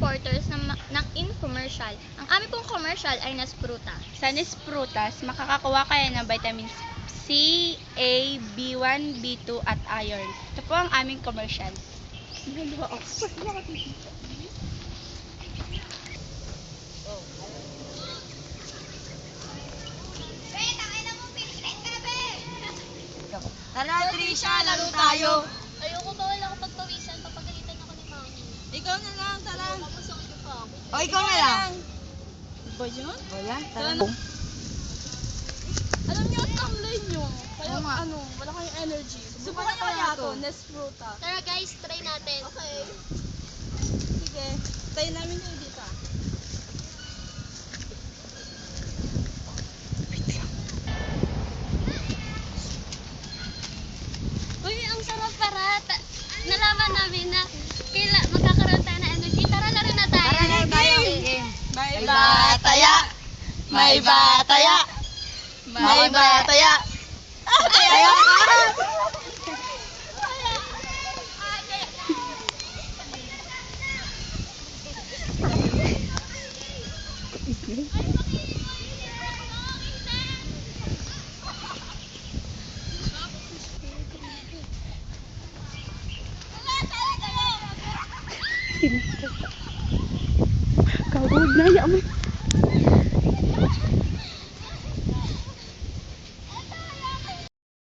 supporters ng infomercial. Ang aming pong commercial ay Nespruta. Sa Nesprutas, makakakuha kayo ng vitamins C, A, B1, B2 at iron. Ito po ang aming commercial. Tara, Trisha, laro tayo. Ayoko, bawal ako pagpawisan. Papagalitan ako ni Mami. Ikaw na lang, tara. Papasakit ko pa ako. O, ikaw na lang. Ba yun? O, yan, tara. Alam niyo, tamlay niyo. Kaya Oo nga. wala kayong energy. Subukan niyo kaya to. Nespruta. Tara guys, try natin. Okay. Sige. Tayo namin kayo dito. Uy, ang sarap para. Nalaman namin na magkakaroon tayo ng energy. Tara, laro na tayo. Tara na tayo. Bye, May bataya. May bataya. May bataya. Bataya ka. Kagod na, yaman.